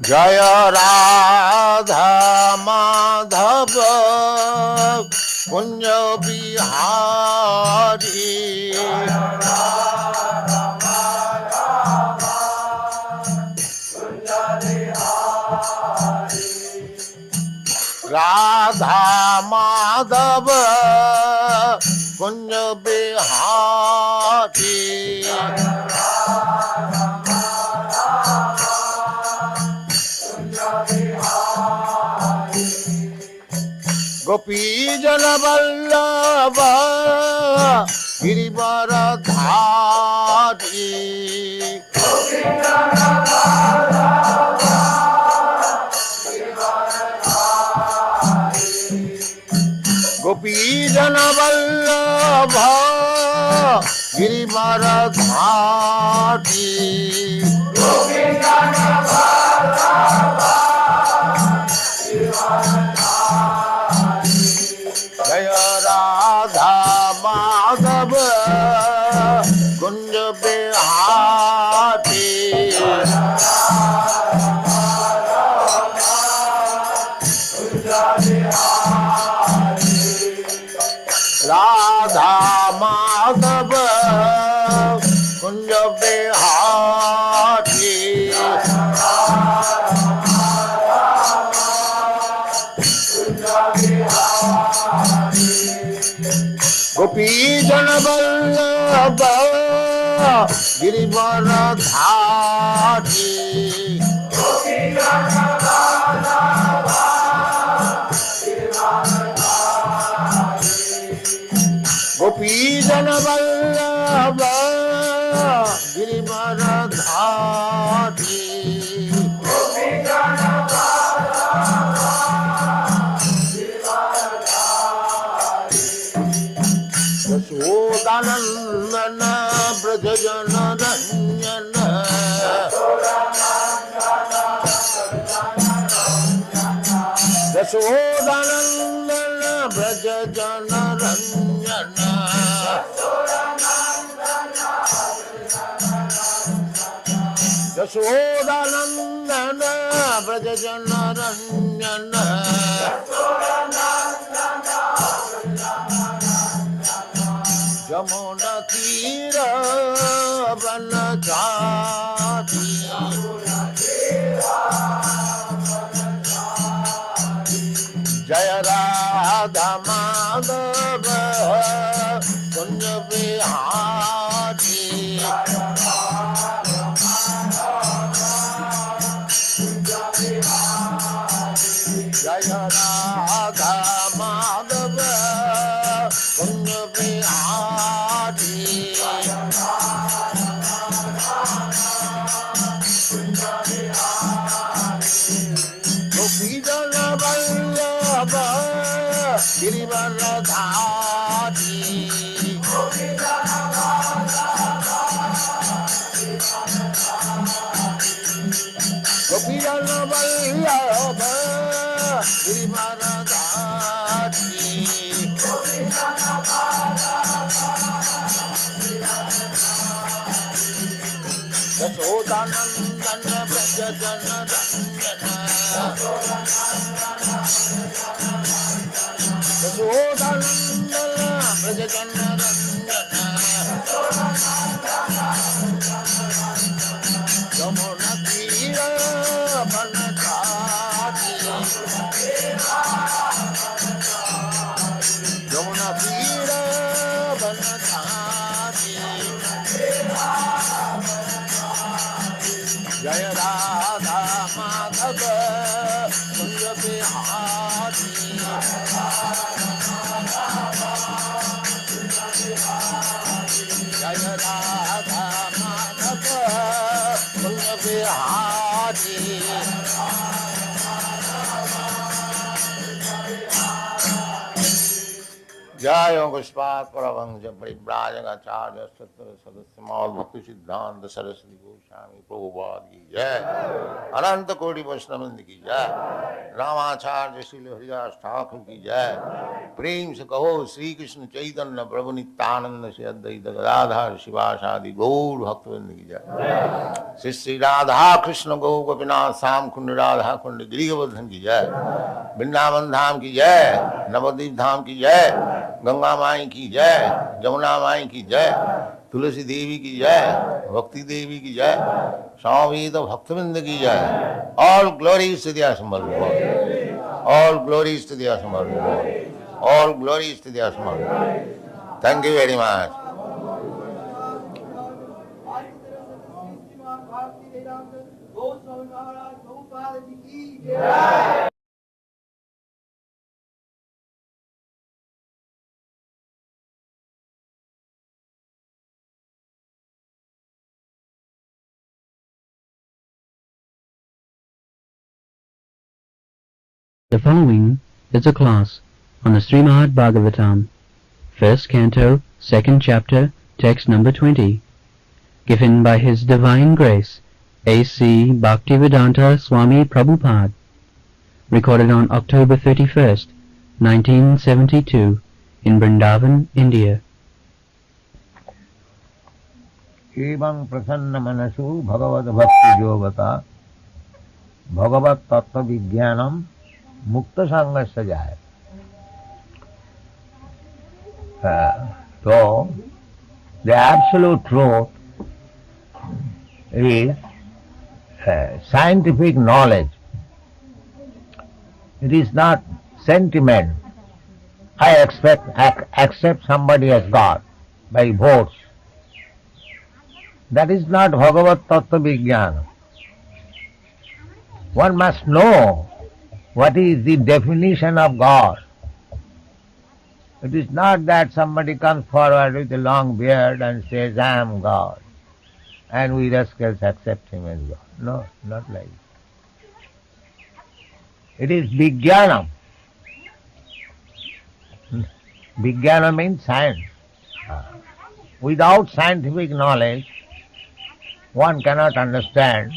Jaya Radha Madhava Kunja Bihari Radha Madhava Kunja Bihari Gopi Jana Vallabha Girivaradhari Gopi Jana Vallabha Girivaradhari Jaya Radha Madhava Kunja Bihari Radha Madhava Kunja Bihari Gopi Jana Vallabha Girivaradhari Gopi Jana Vallabha Girivaradhari Yashodanandana Brajajana Ranjana Yashodanandana Brajajana Ranjana Yashodanandana Brajajana Ranjana Jamuna Tira Vanachari Jaya Radha Madhava Kunja Bihari Jaya Radha Madhava Kunja Bihari Gopi Jana Vallabha Girivaradhari Gopi Jana Vallabha Girivaradhari Yashodanandana Brajajana Ranjana Yashodanandana Brajajana Ranjana Jamuna Tira Vanachari Jamuna Tira Vanachari Jaya Radha Madhava Kunja Bihari Jaya Radha Madhava Kunja Bihari जय पुष्पात् परमहंस परिव्राजकाचार्य सत्र सदस्य मौल भक्ति सिद्धांत सरस्वती गोस्वामी प्रभुपाद की जय। अनंत कोटि वैष्णववृंद की जय। रामाचार्य श्रील हरिदास ठाकुर की जय। प्रेम से कहो श्री कृष्ण चैतन्य प्रभु नित्यानंद से अद्वैत गदाधर शिवासादि गौर भक्तवृंद की जय। श्री श्री राधा कृष्ण गौ गोपीनाथ श्याम कुंड राधा कुंड गिरिवर्धन की जय। वृंदावन धाम की जय। नवद्वीप धाम की जय। गंगा माई की जय। जमुना माई की जय। तुलसी देवी की जय। भक्ति देवी की जय। स्वामीत भक्तवृंद की जय। All glories to the assembled god. All glories to the assembled god. All glories to the assembled god. Thank you very much. The following is a class on the Srimad Bhagavatam, first canto, second chapter, text number 20, given by His Divine Grace, A.C. Bhaktivedanta Swami Prabhupada, recorded on October 31st, 1972, in Vrindavan, India. एवं प्रसन्न मनसु भगवद भक्ति योगता भगवत तत्व विज्ञानम मुक्त संग सजाए। So the absolute truth is scientific knowledge. It is not sentiment. I accept somebody as God by votes. That is not Bhagavat Tattva Vijnana. One must know what is the definition of God. It is not that somebody comes forward with a long beard and says, I am God, and we rascals accept him as God. No, not like that. It is Vijnana. Vijnana means science. Without scientific knowledge, one cannot understand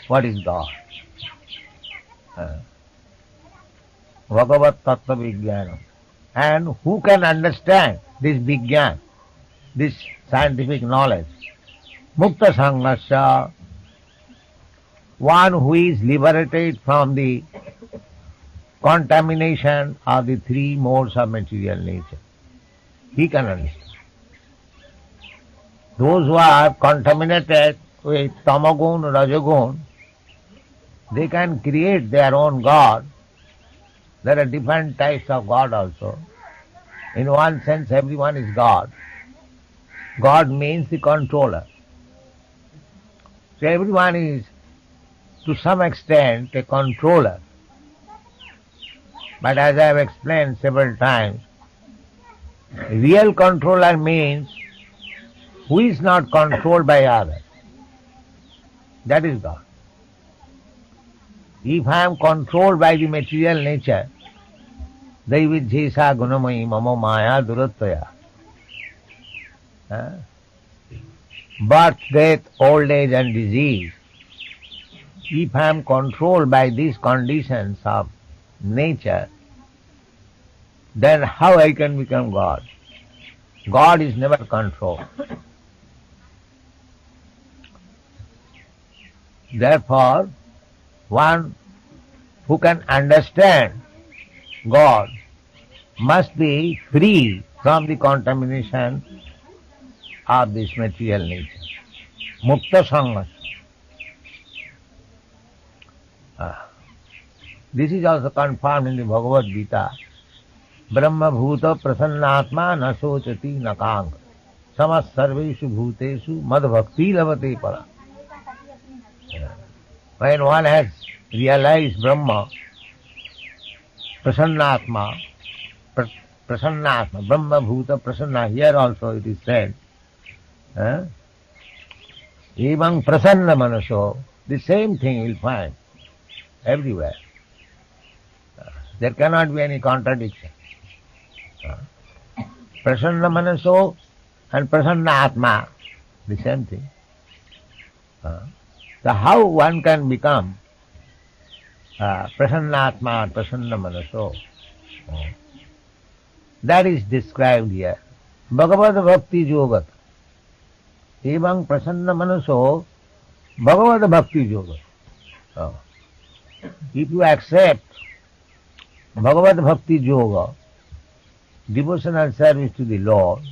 what is God. Bhagavat Tattva Vijnana. And who can understand this Vijnana, this scientific knowledge? Mukta Sanghasya, one who is liberated from the contamination of the three modes of material nature. He can understand. Those who are contaminated with tamagun, rajagun, they can create their own God. There are different types of God also. In one sense, everyone is God. God means the controller. So everyone is, to some extent, a controller. But as I have explained several times, real controller means who is not controlled by others. That is God. If I am controlled by the material nature, Daividjesa gunamayi mama maya durattaya. Birth, death, old age and disease. If I am controlled by these conditions of nature, then how I can become God? God is never controlled. Therefore, one who can understand God must be free from the contamination of this material nature. Mukta Sanghas. This is also confirmed in the Bhagavad Gita. Brahma bhuta prasannatma na sochati nakang samas sarveshu bhuteshu mad bhakti lavate para. When one has realized Brahma, Prasannatma, Brahma Bhuta Prasanna, here also it is said, Evang Prasanna Manaso, the same thing you will find everywhere. There cannot be any contradiction. Prasanna Manaso and Prasanna Atma, the same thing. So how one can become Prasanna Atma or Prasanna Manaso? That is described here. Bhagavad Bhakti Yogat. Evang Prasanna Manaso Bhagavad Bhakti Yogat. If you accept Bhagavad Bhakti Yoga, devotional service to the Lord,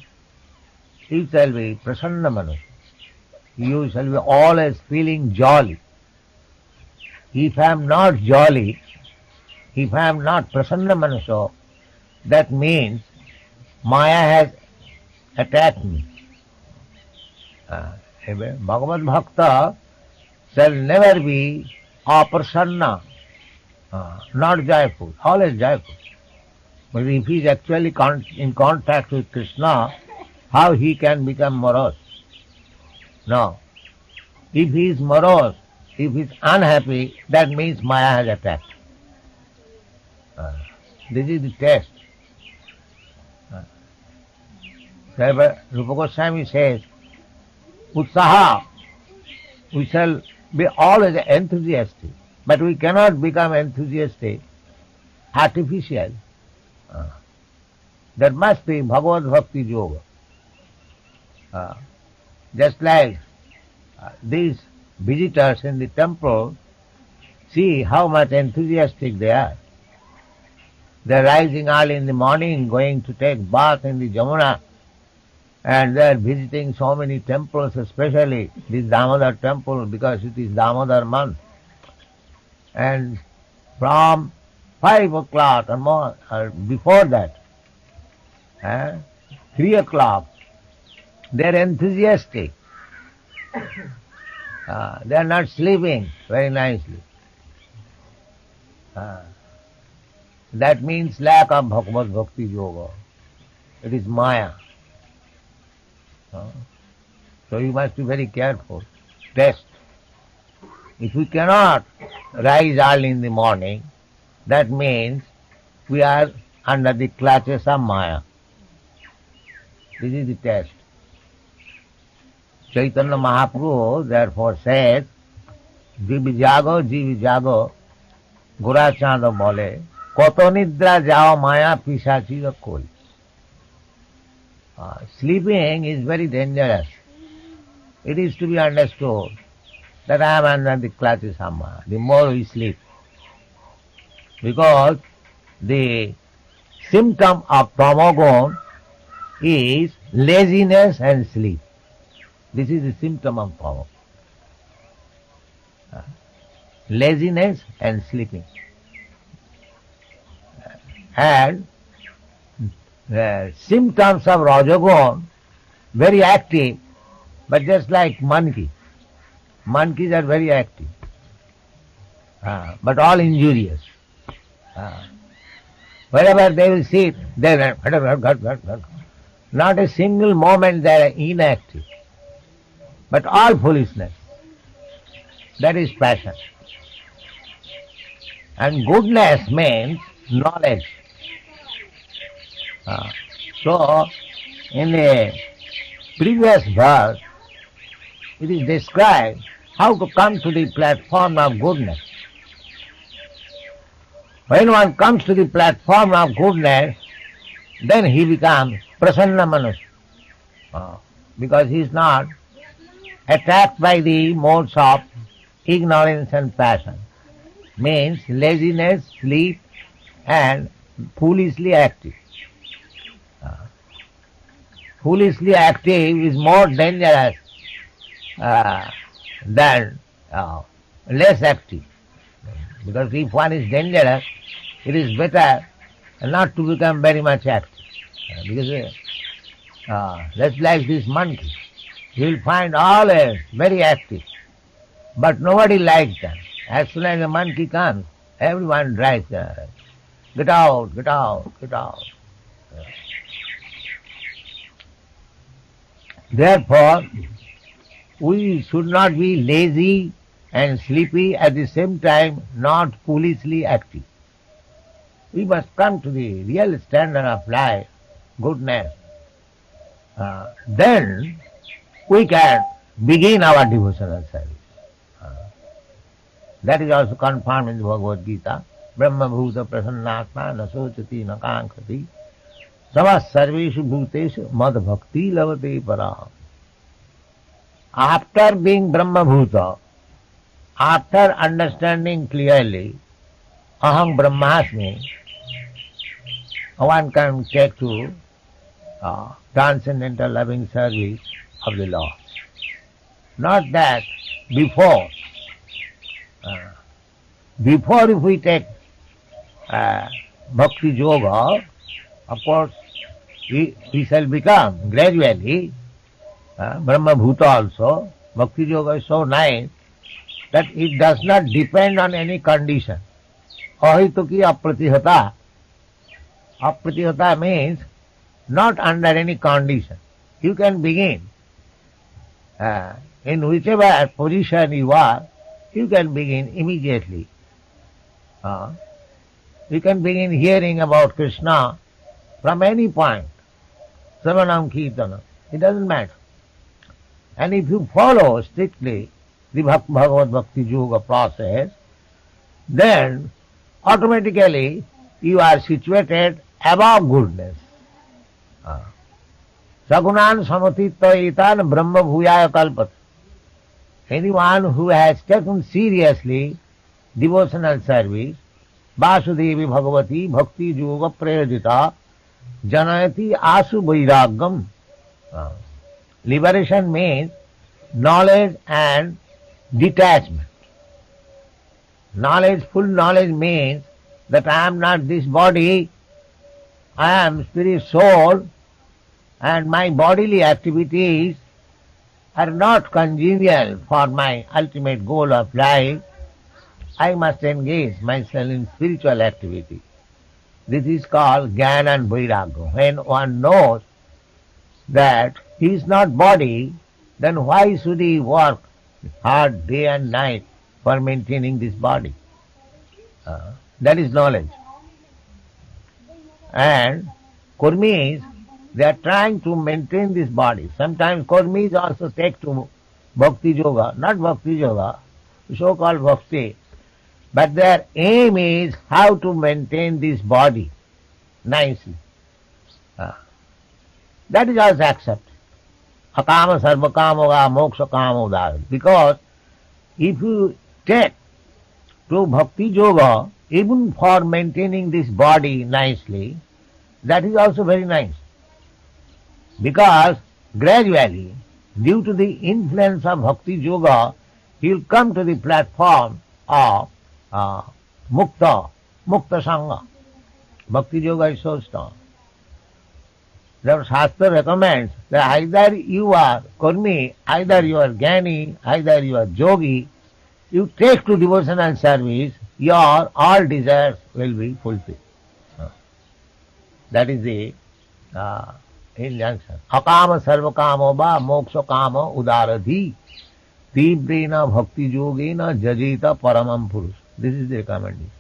you shall be Prasanna Manaso. You shall be always feeling jolly. If I am not jolly, if I am not Prasanna Manaso, that means Maya has attacked me. Bhagavad Bhakta shall never be aprasanna, not joyful, always joyful. But if he is actually in contact with Krishna, how he can become morose? No. If he is morose, if he is unhappy, that means Maya has attacked. This is the test. Rupa Goswami says, Utsaha, we shall be always enthusiastic, but we cannot become enthusiastic, artificial. There must be Bhagavad Bhakti Yoga. Just like these visitors in the temple, see how much enthusiastic they are. They are rising early in the morning, going to take bath in the Jamuna, and they are visiting so many temples, especially this Damodar temple, because it is Damodar month. And from 5 o'clock or more, or before that, 3 o'clock, they are enthusiastic. They are not sleeping very nicely. That means lack of Bhagavad Bhakti Yoga. It is Maya. So you must be very careful. Test. If we cannot rise early in the morning, that means we are under the clutches of Maya. This is the test. Chaitanya Mahaprabhu therefore says, Jivi jago, Gura Chanda bole, Koto nidra jao maya pisachira koi. Sleeping is very dangerous. It is to be understood that I am under the clutches of Maya, the more we sleep. Because the symptom of tamagun is laziness and sleep. This is the symptom of tamagun. Laziness and sleeping. And symptoms of Rajagun, very active, but just like monkey. Monkeys are very active, but all injurious. Wherever they will sit, they not a single moment they are inactive, but all foolishness. That is passion. And goodness means knowledge. So, in the previous verse, it is described how to come to the platform of goodness. When one comes to the platform of goodness, then he becomes prasanna manus, because he is not attacked by the modes of ignorance and passion. Means laziness, sleep, and foolishly active. Foolishly active is more dangerous than less active. Because if one is dangerous, it is better not to become very much active. Because that's like this monkey. You will find always very active, but nobody likes them. As soon as the monkey comes, everyone drives them. Get out, get out, get out. Therefore, we should not be lazy and sleepy, at the same time not foolishly active. We must come to the real standard of life, goodness. then we can begin our devotional service. That is also confirmed in the Bhagavad Gita. Brahma bhuta prasannatma na sochati na kankhati samah sarveshu bhuteshu mad bhakti lavate paraham. After being Brahma bhuta, after understanding clearly aham brahmasmi, one can take to transcendental loving service of the Lord. Not that before. Before if we take bhakti yoga, of course we shall become gradually Brahma bhuta also. Bhakti yoga is so nice that it does not depend on any condition. Ahituki apratihata. Apratihata means not under any condition. You can begin. In whichever position you are, you can begin immediately. You can begin hearing about Krishna from any point. Savanam Kirtana. It doesn't matter. And if you follow strictly the Bhagavad Bhakti Yoga process, then automatically you are situated above goodness. Sagunan samatitva etan brahma bhuyaya kalpat. Anyone who has taken seriously devotional service, Vasudevi Bhagavati Bhakti Yoga Prayojita Janayati Asu Vairagam. Liberation means knowledge and detachment. Knowledge, full knowledge means that I am not this body, I am spirit soul, and my bodily activities are not congenial for my ultimate goal of life. I must engage myself in spiritual activity. This is called Jnana and Vairagya. When one knows that he is not body, then why should he work hard day and night for maintaining this body? That is knowledge. And Kurmis, they are trying to maintain this body. Sometimes Kurmis also take to Bhakti Yoga, not Bhakti Yoga, so-called Bhakti, but their aim is how to maintain this body nicely. That is also accepted. Akama sarvakama moksha kama udara. Because if you take to Bhakti Yoga, even for maintaining this body nicely, that is also very nice. Because gradually, due to the influence of Bhakti Yoga, he will come to the platform of Mukta Sangha. Bhakti Yoga is so strong. The Shastra recommends that either you are Kurmi, either you are Jnani, either you are Yogi, you take to devotional service, your all desires will be fulfilled. That is the injunction. Akama sarvakamo ba moksha kama udaradhi tibrena bhakti yogena jajita paramam purush. This is the recommendation.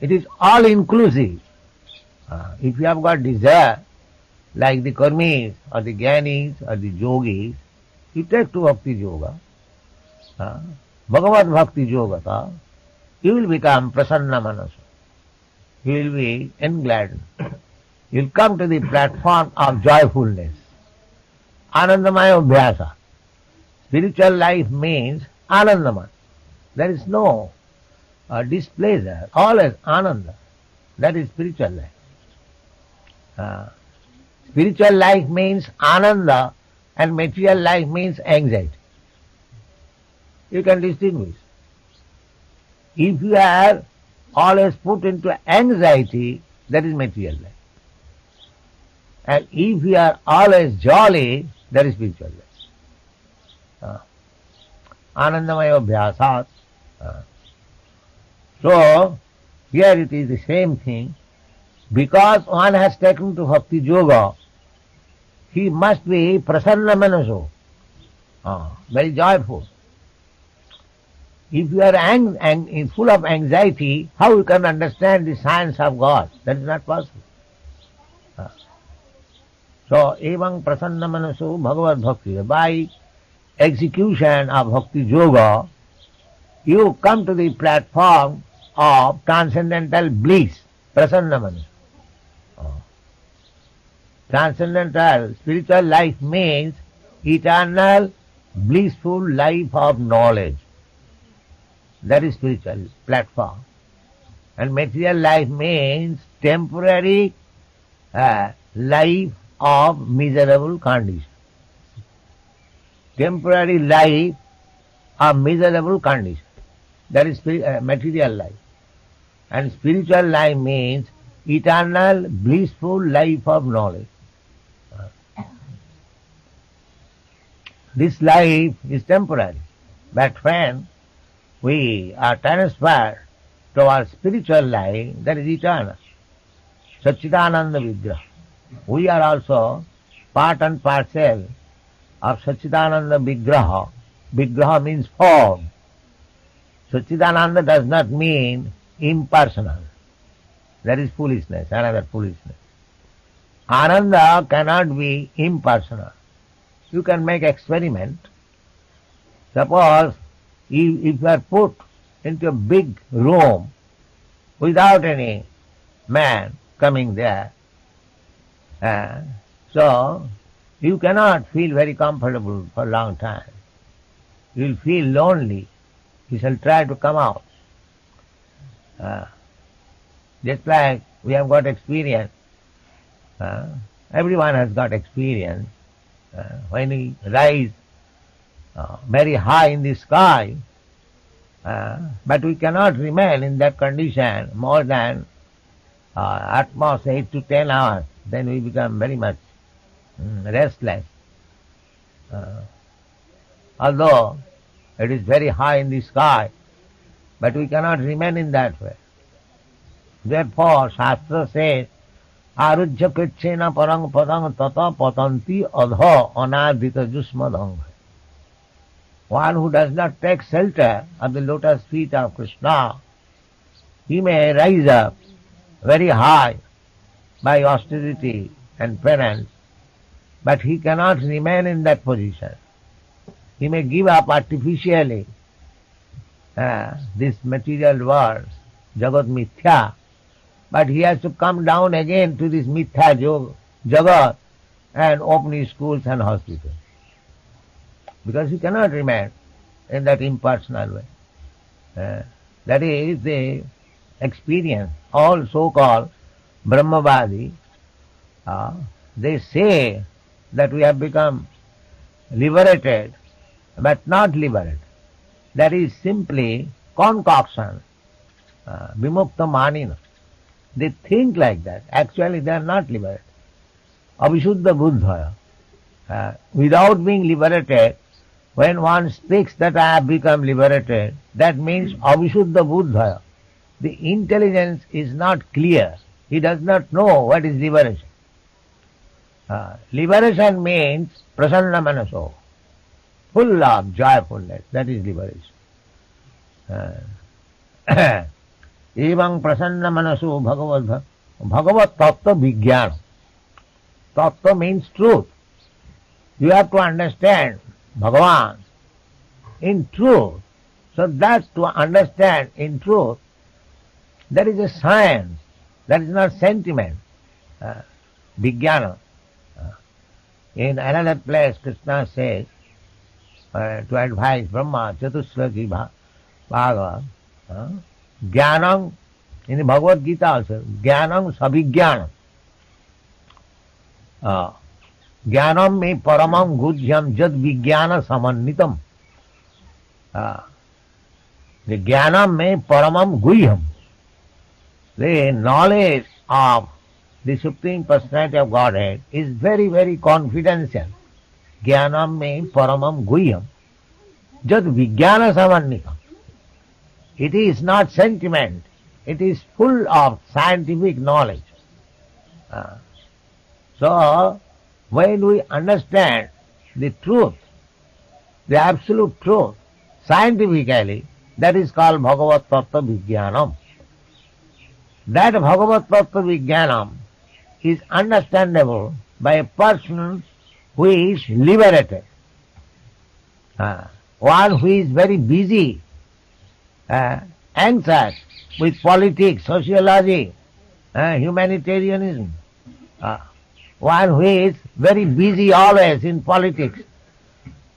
It is all inclusive. If you have got desire, like the Karmis or the Jnanis or the Yogis, you take to Bhakti Yoga, Bhagavad Bhakti Yoga, you will become prasanna manasa. You will be engladdened. You will come to the platform of joyfulness. Anandamaya Abhyasa. Spiritual life means Anandamaya. There is no displeasure, always Ananda. That is spiritual life. Spiritual life means Ananda and material life means anxiety. You can distinguish. If you are always put into anxiety, that is material life. And if you are always jolly, that is spiritual life. Anandamaya Abhyasat. So, here it is the same thing. Because one has taken to Bhakti Yoga, he must be prasanna manaso, very joyful. If you are full of anxiety, how you can understand the science of God? That is not possible. So, evang prasanna manaso bhagavad bhakti. By execution of bhakti yoga, you come to the platform of transcendental bliss, prasanna manaso. Transcendental spiritual life means eternal blissful life of knowledge. That is spiritual platform. And material life means temporary life of miserable condition. Temporary life of miserable condition. That is material life. And spiritual life means eternal blissful life of knowledge. This life is temporary, but when we are transferred to our spiritual life, that is eternal. Satchidananda Vigraha. We are also part and parcel of Satchidananda Vigraha. Vigraha means form. Satchidananda does not mean impersonal. That is foolishness, another foolishness. Ananda cannot be impersonal. You can make experiment. Suppose if you are put into a big room without any man coming there, so you cannot feel very comfortable for a long time. You will feel lonely. You shall try to come out. Just like we have got experience. Everyone has got experience. When we rise very high in the sky, but we cannot remain in that condition more than at most 8 to 10 hours. Then we become very much restless. Although it is very high in the sky, but we cannot remain in that way. Therefore, Shastra says, Arujya Kritchena Parang Padang Tata Patanti Adha Anadita Jusmadang. One who does not take shelter of the lotus feet of Krishna, he may rise up very high by austerity and penance, but he cannot remain in that position. He may give up artificially this material world, Jagat Mithya, but he has to come down again to this Mithya Jagat and open his schools and hospitals. Because he cannot remain in that impersonal way. That is the experience. All so-called Brahmavadi, they say that we have become liberated, but not liberated. That is simply concoction, vimukta manina. They think like that. Actually they are not liberated. Avisuddha buddhaya. Without being liberated, when one speaks that I have become liberated, that means avisuddha buddhaya. The intelligence is not clear. He does not know what is liberation. Liberation means prasanna manaso, full of joyfulness. That is liberation. Evang prasanna manaso bhagavad tattva vijnana. Tattva means truth. You have to understand Bhagavan in truth. So that to understand in truth, that is a science. That is not sentiment. Vijnana. In another place, Krishna says to advise Brahma, Chatusraki Bhagavad, Jnanam, in the Bhagavad Gita also, Jnanam Sabhijnanam. Jnanam me paramam gujyam jad vijnana samannitam. The Jnanam me paramam guhyam. The knowledge of the Supreme Personality of Godhead is very, very confidential. Jnanam me paramam guhyam jad vijnana samannitam. It is not sentiment. It is full of scientific knowledge. So, when we understand the truth, the absolute truth, scientifically, that is called Bhagavad Tattva Vijnanam. That Bhagavad Tattva Vijnanam is understandable by a person who is liberated. One who is very busy, anxious with politics, sociology, humanitarianism. One who is very busy always in politics.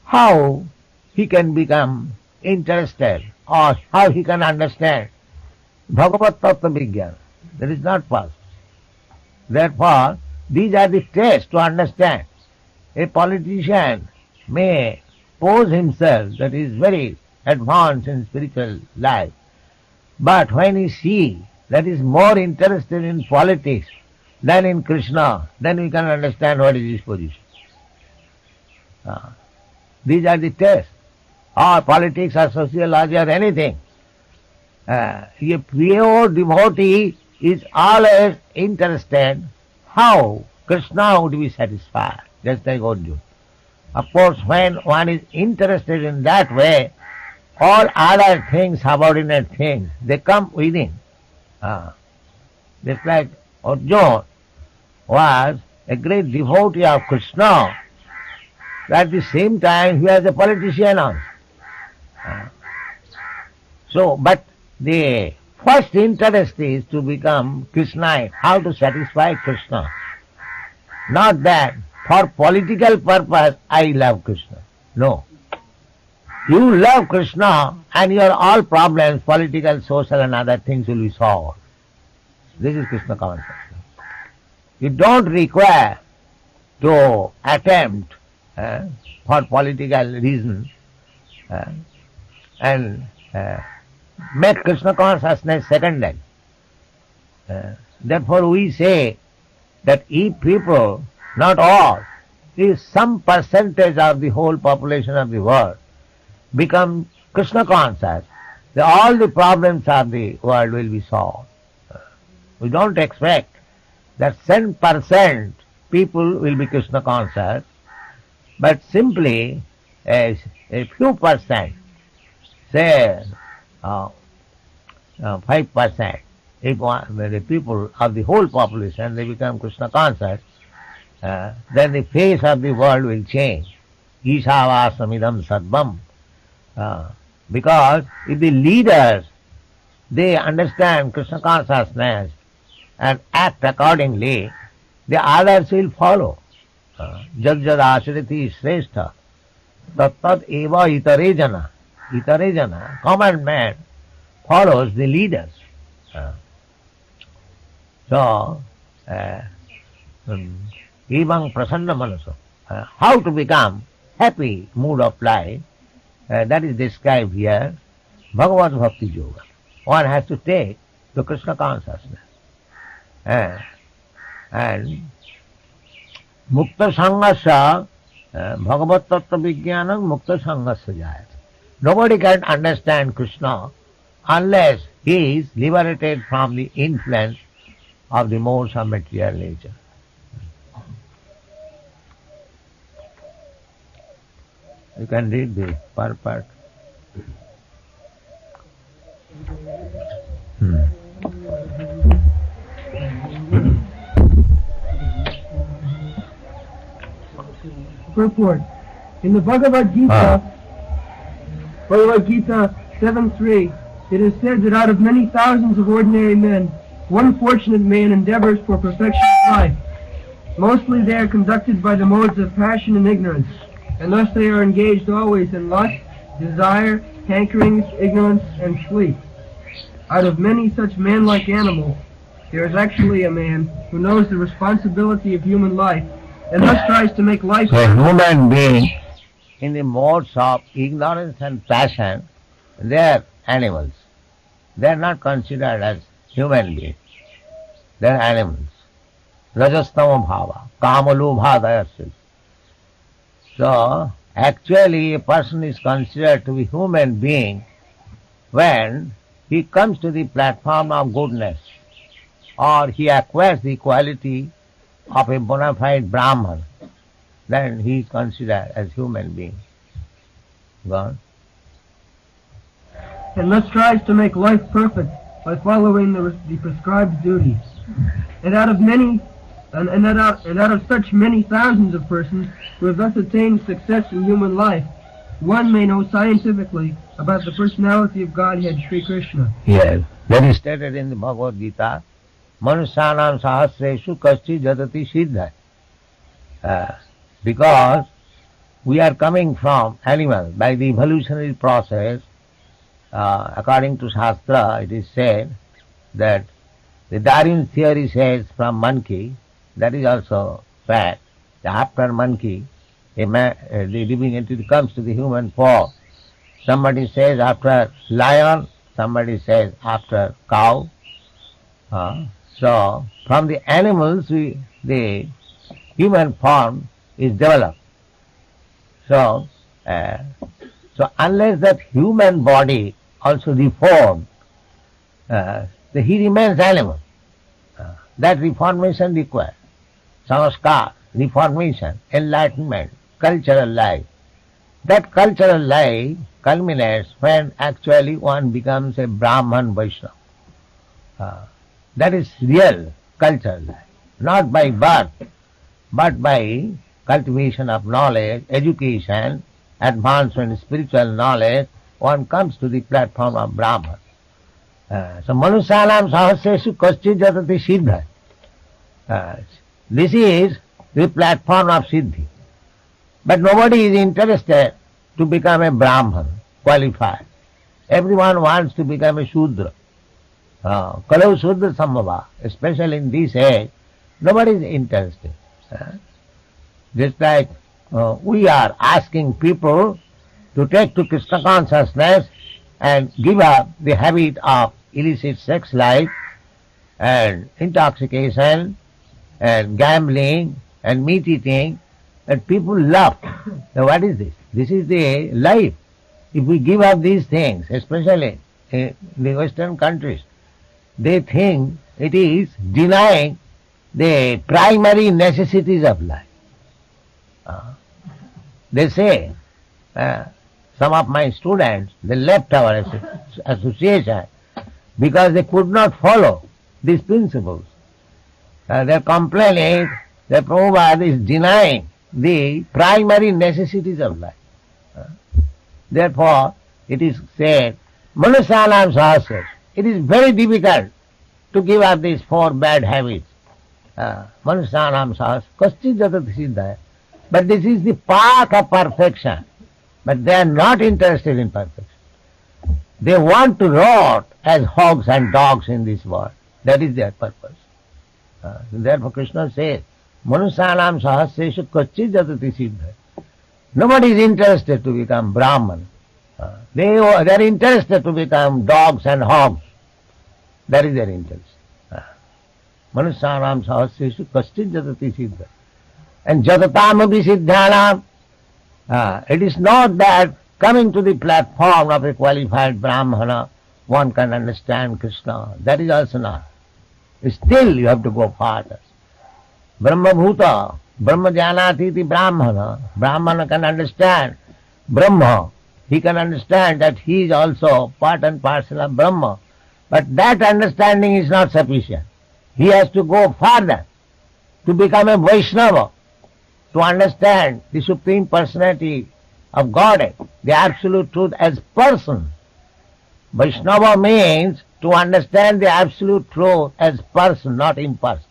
How he can become interested or how he can understand Bhagavad Tattva Vijnana? That is not possible. Therefore, these are the tests to understand. A politician may pose himself that he is very advanced in spiritual life, but when he sees that he is more interested in politics than in Krishna, then we can understand what is his position. These are the tests, or politics or sociology or anything. A pure devotee is always interested how Krishna would be satisfied, just like Arjuna. Of course, when one is interested in that way, all other things, subordinate things, they come within. Just like Arjuna was a great devotee of Krishna, at the same time he was a politician also. But the first interest is to become Krishnite, how to satisfy Krishna. Not that for political purpose I love Krishna. No. You love Krishna and your all problems, political, social and other things will be solved. This is Krishna consciousness. You don't require to attempt for political reasons and make Krishna consciousness secondary. Therefore we say that if people, not all, if some percentage of the whole population of the world become Krishna conscious, then all the problems of the world will be solved. We don't expect that 10% people will be Krishna conscious, but simply a few percent, say 5%, if the people of the whole population, they become Krishna conscious, then the face of the world will change. Isavasamidam sadvam. Because if the leaders, they understand Krishna consciousness and act accordingly, the others will follow. Jad jad ashriti shrestha tat tat eva itarejana. Itarejana, common man, follows the leaders. So, evang prasanna manaso. How to become happy mood of life, that is described here, Bhagavad Bhakti Yoga. One has to take the Krishna consciousness. And Mukta Sanghasya, Bhagavad Tattva Vijnanam Mukta Sanghasya Jayat. Nobody can understand Krishna unless he is liberated from the influence of the modes of material nature. You can read the purport. Purport. In the Bhagavad Gita, Bhagavad Gita 7:3, it is said that out of many thousands of ordinary men, one fortunate man endeavors for perfection of life. Mostly they are conducted by the modes of passion and ignorance, and thus they are engaged always in lust, desire, hankerings, ignorance, and sleep. Out of many such man-like animals, there is actually a man who knows the responsibility of human life, and thus tries to make life... So human beings in the modes of ignorance and passion, they are animals. They are not considered as human beings. They are animals. Rajastama bhava, kamalubhadayasya. So, actually a person is considered to be human being when he comes to the platform of goodness, or he acquires the quality of a bona fide Brahman, then he is considered as human being. God. And thus tries to make life perfect by following the prescribed duties. And out of many and out of such many thousands of persons who have thus attained success in human life, one may know scientifically about the personality of Godhead, Sri Krishna. Yes, that is stated in the Bhagavad Gita. Manusyanam sahasreshu kasti jatati siddha. Because we are coming from animals. By the evolutionary process, according to Shastra, it is said that the Darwin theory says from monkey, that is also fact. After monkey, the living entity comes to the human form. Somebody says after lion, somebody says after cow. So from the animals, the human form is developed. So unless that human body also reformed, he remains animal. That reformation requires samskar, reformation, enlightenment, cultural life. That cultural life culminates when actually one becomes a Brahman Vaishnava. That is real cultural life, not by birth, but by cultivation of knowledge, education, advancement in spiritual knowledge, one comes to the platform of Brahman. So Manusyanam sahasreshu kasti jatati siddha. This is the platform of Siddhi. But nobody is interested to become a Brahman, qualified. Everyone wants to become a Shudra. Kalau Shudra Sambhava, especially in this age, nobody is interested. Just like we are asking people to take to Krishna consciousness and give up the habit of illicit sex life and intoxication and gambling and meat eating, and people laugh. Now what is this? This is the life. If we give up these things, especially in the Western countries, they think it is denying the primary necessities of life. They say, some of my students, they left our association because they could not follow these principles. Their complaint is that Prabhupada is denying the primary necessities of life. Therefore, it is said, Manusyanam sahasreshu. It is very difficult to give up these four bad habits. Manusyanam sahasreshu kasti jatati siddha. But this is the path of perfection. But they are not interested in perfection. They want to rot as hogs and dogs in this world. That is their purpose. Therefore Krishna says, Manusyanam sahasreshu kasti jatati siddha. Nobody is interested to become Brahman. They are interested to become dogs and hogs. That is their interest. Manusyanam sahasreshu kasti jatati siddha. And jatatamapi siddhanam, it is not that coming to the platform of a qualified Brahmana, one can understand Krishna. That is also not. Still you have to go farther. Brahma bhuta, Brahma janati iti Brahmana. Brahmana can understand Brahma. He can understand that he is also part and parcel of Brahma. But that understanding is not sufficient. He has to go farther to become a Vaishnava, to understand the Supreme Personality of Godhead, the Absolute Truth as person. Vaishnava means to understand the Absolute Truth as person, not impersonal.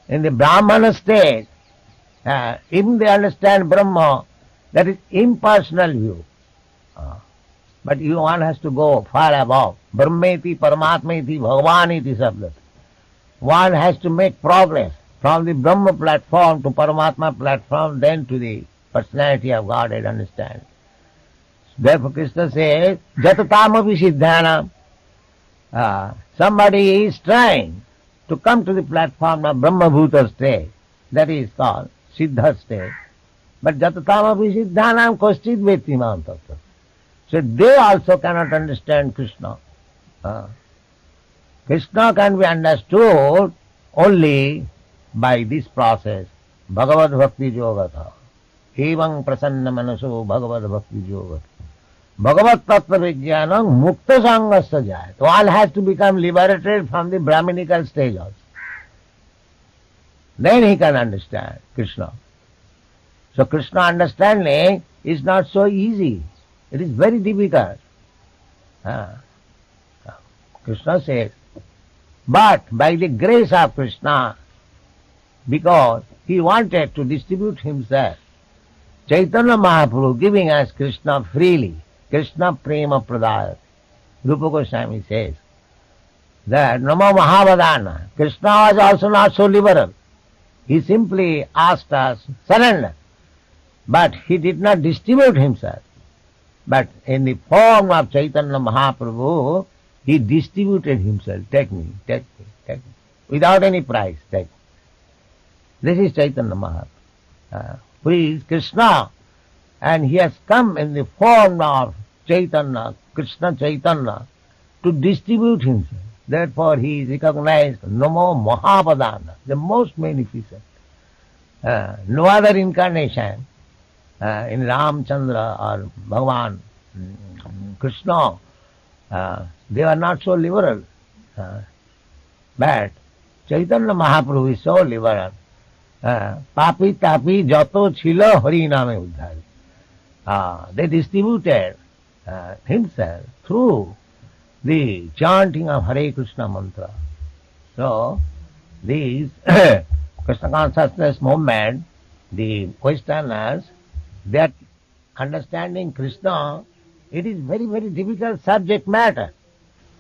In the Brahmana state, even they understand Brahma, that is impersonal view. But one has to go far above. Brahmeti, Paramatmeti, Bhagavaniti sabdat. One has to make progress from the Brahma platform to Paramatma platform, then to the personality of Godhead understand. Therefore Krishna says, Jatatamapi siddhanam. Somebody is trying to come to the platform of Brahma bhuta state. That is called Siddha state. But Jatatamapi siddhanam koschid veti mam tattva. So they also cannot understand Krishna. Krishna can be understood only by this process. Bhagavad Bhakti Yogata. Evang prasanna manaso Bhagavad Bhakti Yogata. Bhagavad Tattva Vijnanam Mukta Sangasya Jayat. One has to become liberated from the Brahminical stage also. then he can understand Krishna. So Krishna understanding is not so easy. It is very difficult. Ah, Krishna says, but by the grace of Krishna, because he wanted to distribute himself, Chaitanya Mahaprabhu giving us Krishna freely, Krishna prema pradaya. Rupa Goswami says that Nama Mahavadana, Krishna was also not so liberal. He simply asked us surrender, but he did not distribute himself. But in the form of Chaitanya Mahaprabhu, he distributed himself. Take me, take me, take me. Without any price, take me. This is Chaitanya Mahaprabhu, who is Krishna, and he has come in the form of Chaitanya, Krishna Chaitanya, to distribute himself. Therefore he is recognized Namo Mahapadana, the most magnificent. No other incarnation in Ramchandra or Bhagavan, Krishna, they are not so liberal. But Chaitanya Mahaprabhu is so liberal. Papi tapi jato chilo hari name uddhari. They distributed himself through the chanting of Hare Krishna mantra. So, these Krishna consciousness movement, the Westerners, they are understanding Krishna, it is very, very difficult subject matter.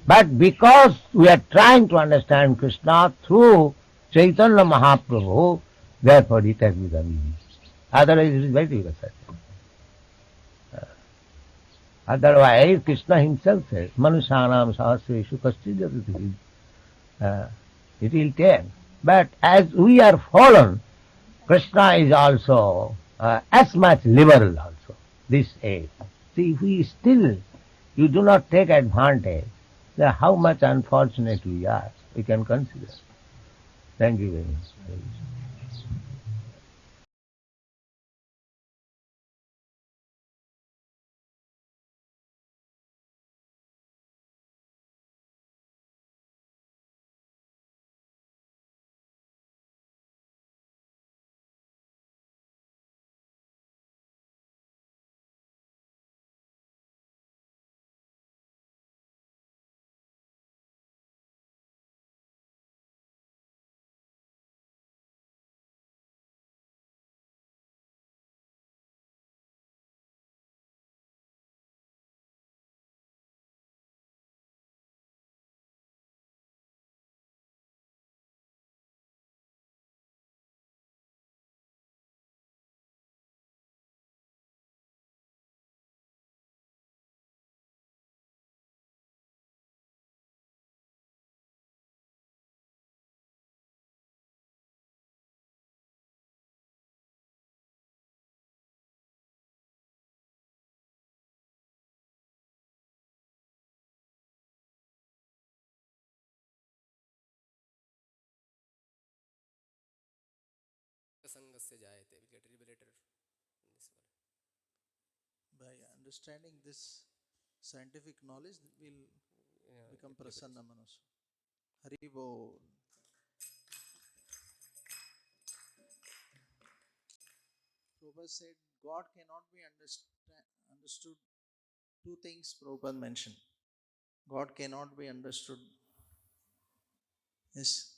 But because we are trying to understand Krishna through Chaitanya Mahaprabhu, therefore it has become easy. Otherwise it is very difficult subject. Otherwise Krishna himself says, Manushanam sahasreshu kaschidhyati. It will take. But as we are fallen, Krishna is also as much liberal also, this age. See, if we still, you do not take advantage, then how much unfortunate we are, we can consider. Thank you very much. संगस्य जायते, will get liberated in this world. By understanding this scientific knowledge, will become prasanna manus. Hari Bol. Prabhupada said God cannot be understood. Two things Prabhupada mentioned. God cannot be understood. Yes.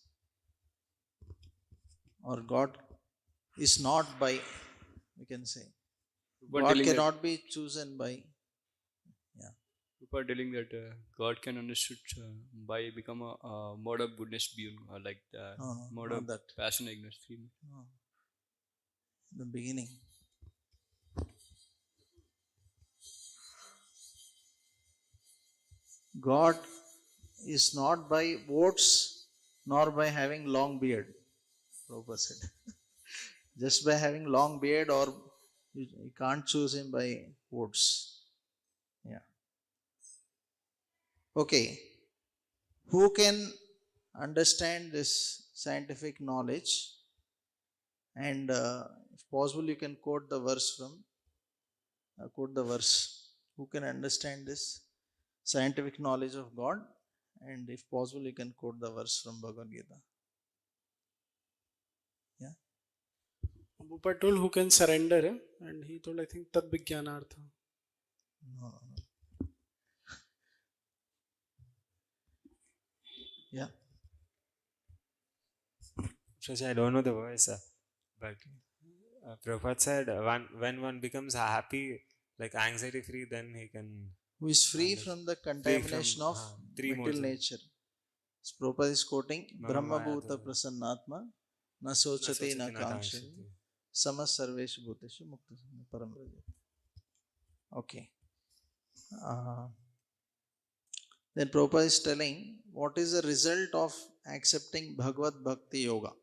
Or God is not by, we can say. God cannot be chosen by. Yeah. Prabhupada telling that God can understood by become a mode of goodness being, like the mode of that. passion ignorance. No. The beginning. God is not by votes nor by having long beard, Prabhupada said. Just by having long beard, or you can't choose him by votes. Yeah. Okay. Who can understand this scientific knowledge? And if possible, you can quote the verse from, quote the verse. Who can understand this scientific knowledge of God? And if possible, you can quote the verse from Bhagavad Gita. Prabhupada told who can surrender, and he told, I think, Tad Vijnanartha. No. Yeah. Shashi, I don't know the verse, but Prabhupada said when one becomes happy, like anxiety free, then he can. Who is free Understand. from the Free contamination from of three modes material of nature. So Prabhupada is quoting Mama Brahma Maya Bhuta to- Prasannatma Na na Sochate Na sochati na Kankshati kankshati. Samas Sarveshu Bhuteshu Mukta Param Vrajati. Okay. Then Prabhupada is telling what is the result of accepting Bhagavad Bhakti Yoga,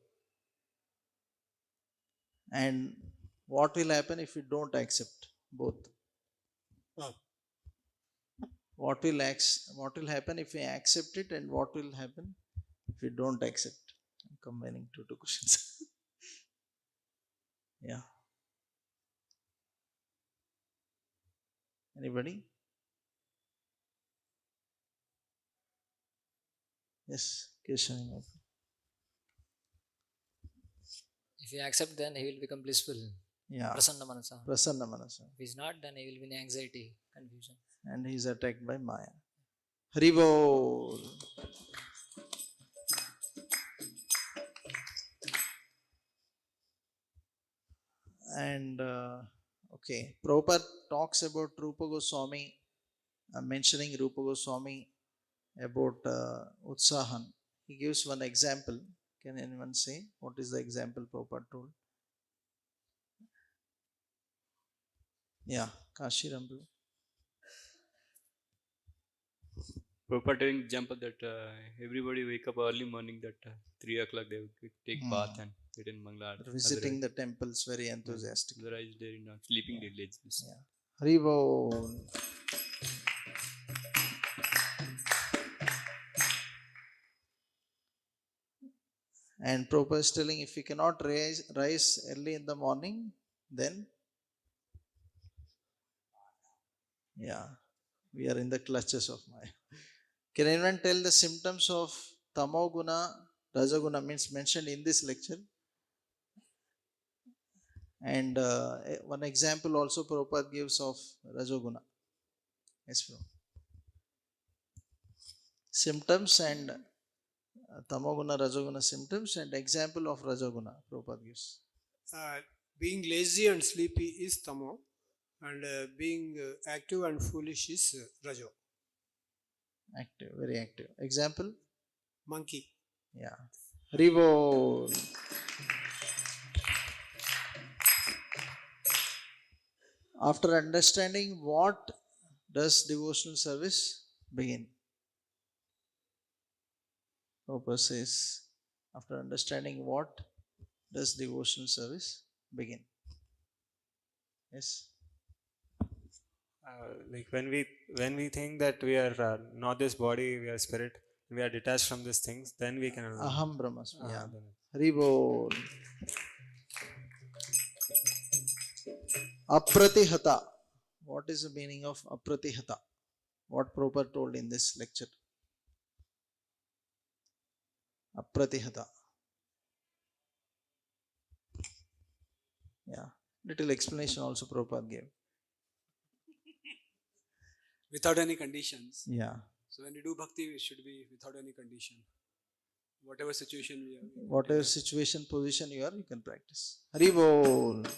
and what will happen if you don't accept both. What will happen if you accept it, and what will happen if you don't accept? I'm combining two questions. Yeah. Anybody? Yes, Keshav. If he accept, then he will become blissful. Yeah. Prasanna Manasa. Prasanna Manasa. If he's not, then he will be in anxiety, confusion. And he is attacked by Maya. Haribol. And okay, Prabhupada talks about Rupa Goswami, mentioning Rupa Goswami about Utsahan. He gives one example. Can anyone say what is the example Prabhupada told? Yeah, Kashi Rambu. Prabhupada telling example that everybody wake up early morning that 3 o'clock they will take bath and get in Mangala. Visiting the temples very enthusiastic. Otherwise they're not sleeping their laziness. Yeah. Haribol. And Prabhupada is telling if you cannot rise early in the morning, then yeah, we are in the clutches of Maya. Can anyone tell the symptoms of Tamoguna, Rajaguna means mentioned in this lecture? And one example also Prabhupada gives of Rajaguna. Yes, bro. Symptoms and Tamoguna, Rajaguna symptoms and example of Rajaguna Prabhupada gives. Being lazy and sleepy is Tamo, and being active and foolish is Rajo. Active, very active. Example? Monkey. Yeah. Rivol. After understanding what does devotional service begin? Prabhupada says, after understanding what does devotional service begin? Yes. Like when we think that we are not this body, we are spirit, we are detached from these things, then we can. Aham Brahmasmi. Yeah. then- Ribol. Apratihata. What is the meaning of apratihata? What Prabhupada told in this lecture? Apratihata. Yeah. Little explanation also Prabhupada gave. Without any conditions. Yeah. So when you do bhakti, it should be without any condition. Whatever situation we are. Whatever situation, position you are, you can practice. Haribol.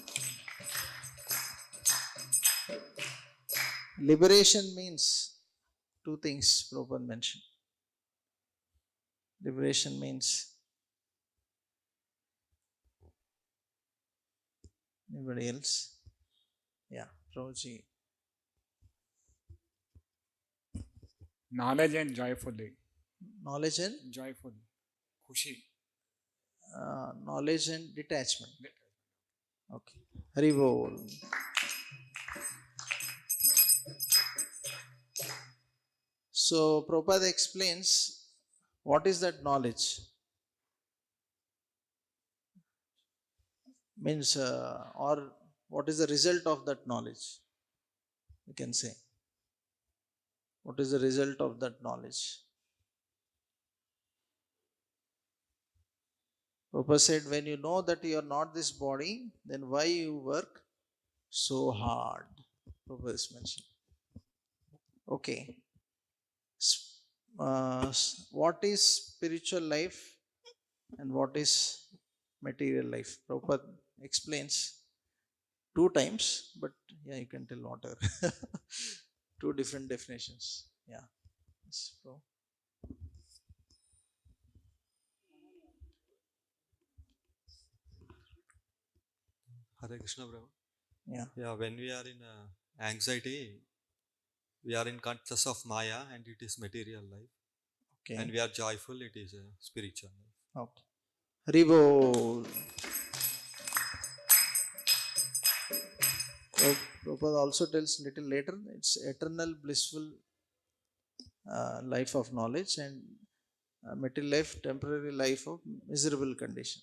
Liberation means two things Prabhupada mentioned. Liberation means anybody else? Yeah, Prabhuji. Knowledge and joyfully. Knowledge and Joyfully. Khushi. knowledge and detachment. Okay. Haribol. So Prabhupada explains what is that knowledge. Means or what is the result of that knowledge? You can say. What is the result of that knowledge? Prabhupada said, when you know that you are not this body, then why you work so hard? Prabhupada is mentioned. Okay. What is spiritual life and what is material life? Prabhupada explains 2 times, but yeah, you can tell whatever. 2 different definitions. Yeah. Yes, Prabhu. Hare Krishna, Brahma. Yeah. Yeah, when we are in anxiety, we are in conscious of Maya and it is material life. Okay. And we are joyful, it is spiritual life. Okay. Haribol. Prabhupada also tells little later, it's eternal blissful life of knowledge and material life, temporary life of miserable condition.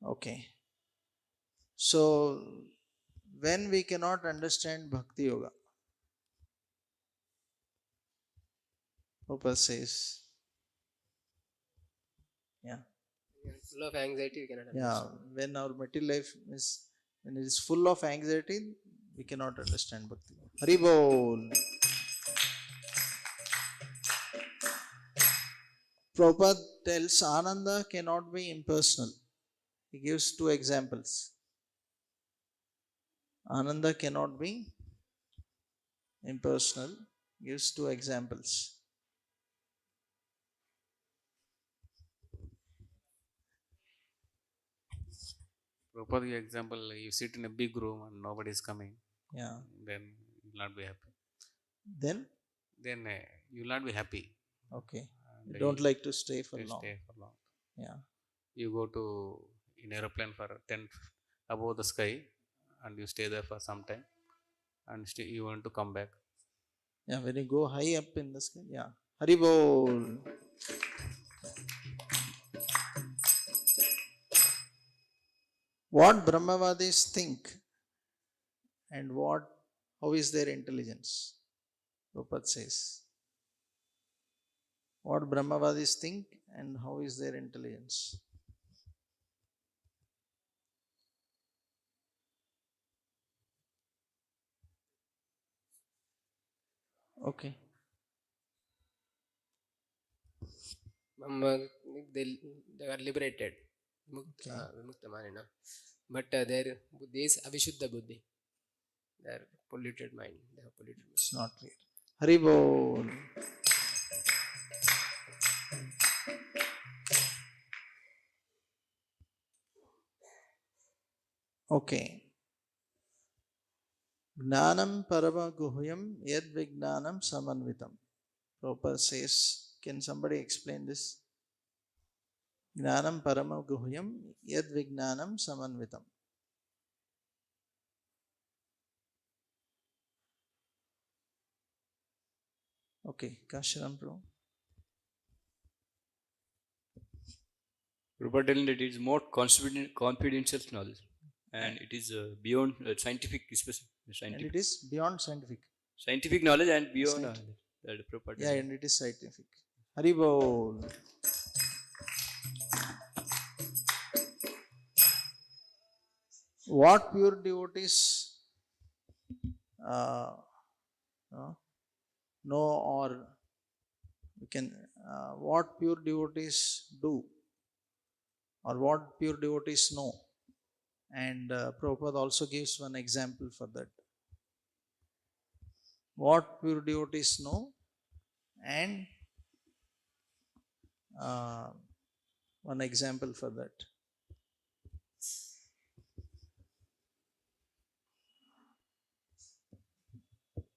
Okay. So, when we cannot understand Bhakti Yoga, Prabhupada says, yeah. Full of anxiety, we cannot Yeah, understand. when our material life is, when it is full of anxiety, we cannot understand Bhakti Yoga. Haribol. Prabhupada tells Ananda cannot be impersonal. He gives 2 examples. Ananda cannot be impersonal. Gives 2 examples. Proper example, you sit in a big room and nobody is coming. Yeah. Then you will not be happy. Then? Then you will not be happy. Okay. And You don't like to stay for long. Stay for long. Yeah. You go to in aeroplane for 10 above the sky and you stay there for some time and you want to come back. Yeah, when you go high up in the sky. Yeah. Haribol. What Brahmavadis think and how is their intelligence? Prabhupada says. What Brahmavadis think and how is their intelligence? Okay. They are liberated. Vimuktamanina. But their buddhi is avishuddha buddhi. They are polluted mind. They have polluted mind. It's not clear. Haribol. Okay. Gnanam parama guhyam yad vignanam samanvitam. Prabhupada says, can somebody explain this? Gnanam parama guhyam yad vignanam samanvitam. Okay, Kashiram Prabhu. Prabhupada telling that it is more confidential knowledge and it is beyond scientific, And it is beyond scientific. Scientific knowledge and beyond that Prabhupada. Yeah, and it is scientific. Haribol. What pure devotees know, or we can what pure devotees do, or what pure devotees know, and Prabhupada also gives one example for that. What pure devotees know, and one example for that.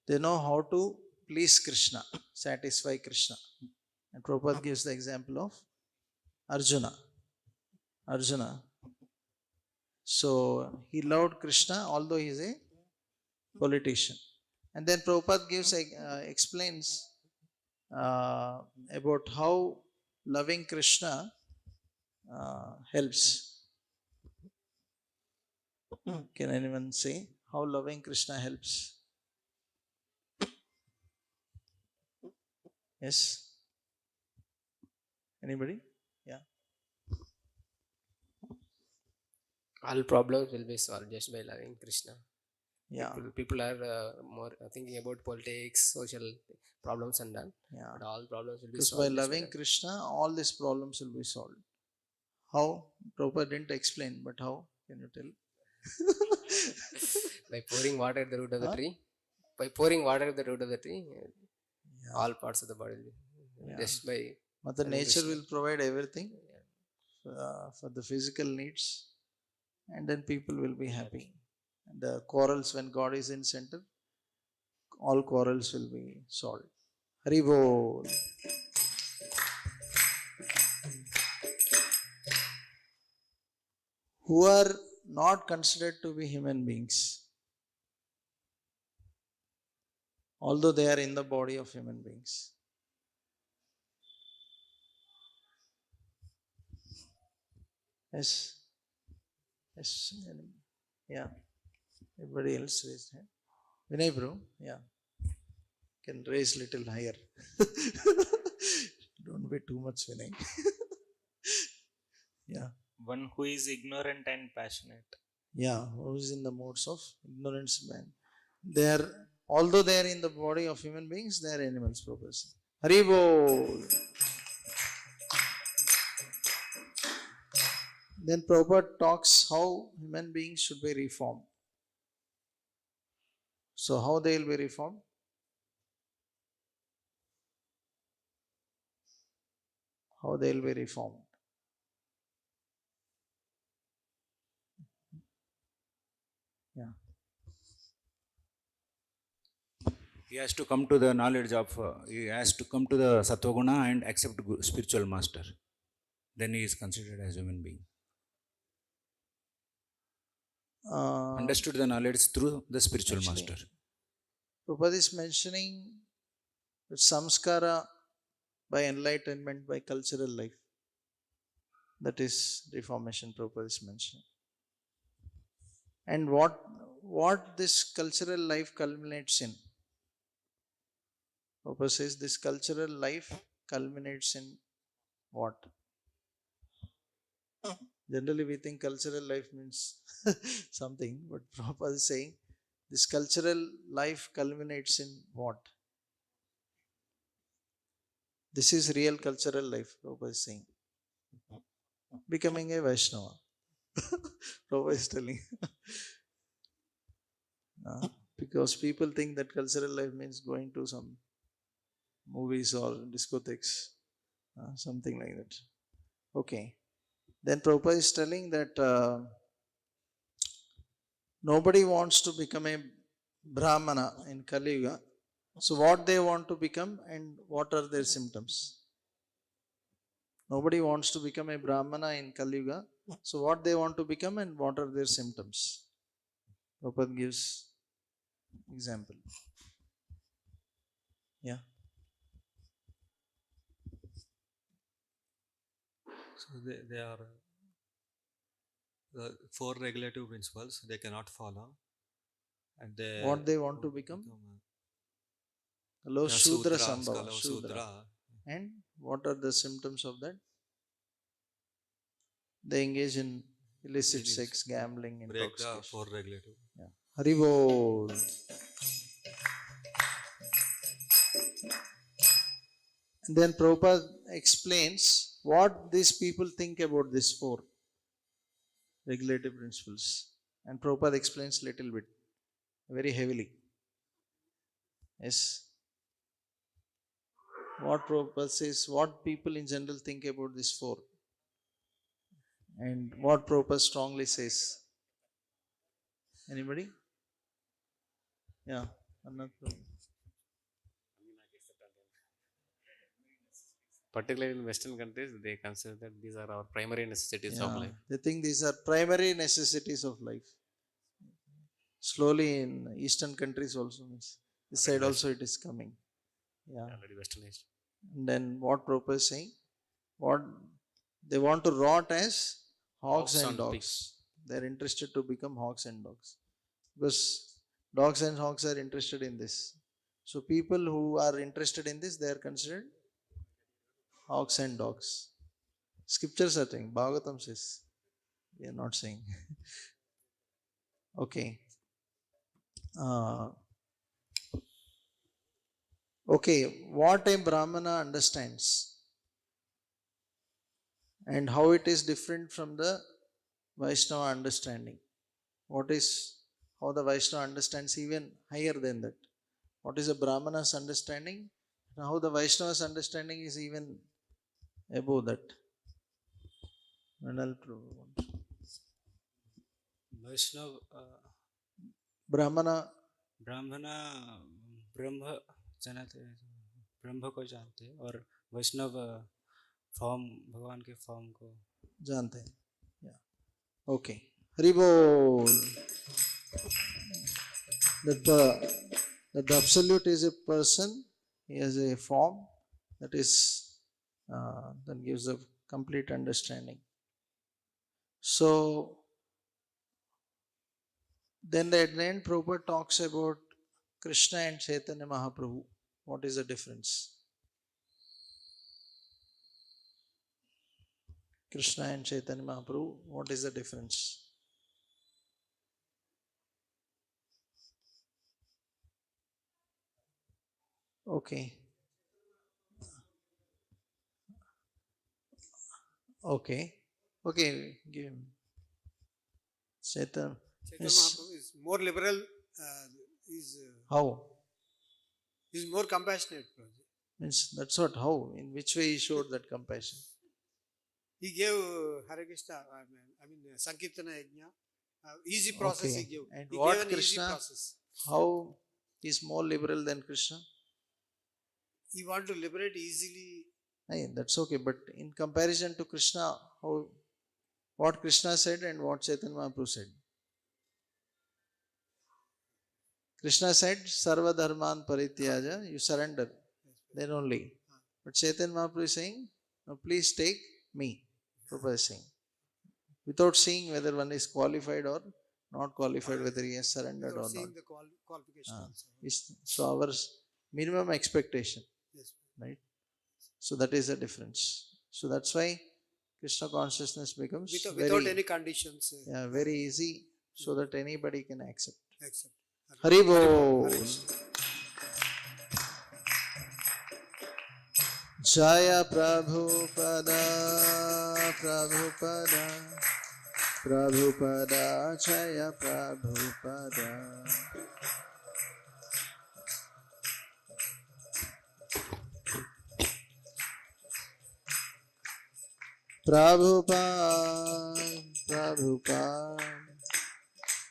They know how to please Krishna, satisfy Krishna. And Prabhupada gives the example of Arjuna. So he loved Krishna although he is a politician. And then Prabhupada explains about how loving Krishna helps. Can anyone say how loving Krishna helps? Yes? Anybody? Yeah. All problems will be solved just by loving Krishna. Yeah. People are more thinking about politics, social problems and all. Yeah. But all problems will be Because solved by just loving Krishna, all these problems will be solved. How? Prabhupada didn't explain, but how? Can you tell? by pouring water at the root of the Huh? tree. By pouring water at the root of the tree, Yeah. all parts of the body Yeah. just by Mother loving Nature Krishna. will provide everything for the physical needs, and then people will be happy. And the quarrels, when God is in center, all quarrels will be solved. Hari Bol. Who are not considered to be human beings, although they are in the body of human beings. Yes. Yes. Yeah. Everybody else raised hand. Vinay bro. Yeah. Can raise little higher. Don't be too much, Vinay. Yeah. One who is ignorant and passionate. Yeah, who is in the modes of ignorance, man. They are, although they are in the body of human beings, they are animals, Prabhupada. Hari Bol. Then Prabhupada talks how human beings should be reformed. So how they will be reformed? How they will be reformed? Yeah. He has to come to the knowledge of, he has to come to the Sattva-guna and accept spiritual master. Then he is considered as human being. Understood the knowledge through the spiritual master. Prabhupada is mentioning that samskara by enlightenment, by cultural life. That is reformation, Prabhupada is mentioning. And what this cultural life culminates in? Prabhupada says this cultural life culminates in what? Generally we think cultural life means something, but Prabhupada is saying this cultural life culminates in what? This is real cultural life, Prabhupada is saying. Becoming a Vaishnava. Prabhupada is telling. Because people think that cultural life means going to some movies or discotheques, something like that. Okay. Then Prabhupada is telling that nobody wants to become a Brahmana in Kali Yuga. So what they want to become and what are their symptoms? Nobody wants to become a Brahmana in Kali Yuga. So what they want to become and what are their symptoms? Prabhupada gives example. Yeah. So they are the four regulative principles they cannot follow, and What they want to become? Hello, Shudra Sambhava. Shudra. And what are the symptoms of that? They engage in illicit sex, gambling, break intoxication. the four regulative. Yeah. Hari Bol. And then Prabhupada explains what these people think about these four regulative principles. And Prabhupada explains little bit, very heavily. Yes. What Prabhupada says, what people in general think about these four. And what Prabhupada strongly says. Anybody? Yeah. Particularly in Western countries, they consider that these are our primary necessities of life. They think these are primary necessities of life. Slowly in Eastern countries also, this side also it is coming. Yeah. Already westernized. And then what Prabhupada is saying, what they want to rot as hogs and dogs. They are interested to become hogs and dogs. Because dogs and hogs are interested in this. So people who are interested in this, they are considered hogs and dogs. Scriptures are saying, Bhagavatam says, We are not saying. Okay. Okay, what a Brahmana understands and how it is different from the Vaishnava understanding. How the Vaishnava understands even higher than that. What is a Brahmana's understanding and how the Vaishnava's understanding is even above that. Vaishnava, Brahmana ब्रह्म जानते ब्रह्म को जानते हैं और वैष्णव form भगवान के form को जानते हैं. Yeah. Okay. Hari Bol. That the absolute is a person. He has a form that is that gives a complete understanding. So then at the end Prabhupada talks about Krishna and Chaitanya Mahaprabhu. What is the difference? Krishna and Chaitanya Mahaprabhu, what is the difference? Okay. Okay. Okay, give him. Chaitanya Mahaprabhu is more liberal. How? He is more compassionate. Means that's what. How? In which way he showed that compassion? He gave Hare Krishna, I mean Sankirtana Yajna, easy process he gave. And he what gave an Krishna? Easy process. How is more liberal than Krishna? He want to liberate easily. Hey, that's okay, but in comparison to Krishna, what Krishna said and what Chaitanya Mahaprabhu said? Krishna said, Sarva Dharman Parityaja, you surrender. Then only. But Chaitanya Mahaprabhu is saying, no, please take me. Prabhupada is saying. Without seeing whether one is qualified or not qualified, whether he has surrendered Without or seeing not. the qualification also. So our minimum expectation. Yes. Right? So that is the difference. So that's why Krishna consciousness becomes without any conditions. Very easy so that anybody can accept. Accept. Haribo. Jaya Prabhupada, Prabhupada, Prabhupada, Jaya Prabhupada. Prabhupada, Prabhupada,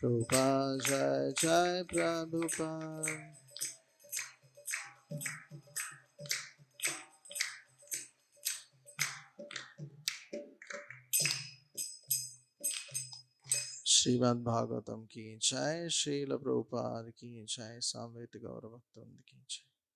Prabhupada, Jai Jai Prabhupada. Srimad Bhagavatam ki jai, Srila Prabhupada ki jai, Samveta Gaura Bhakta Vrinda ki jai.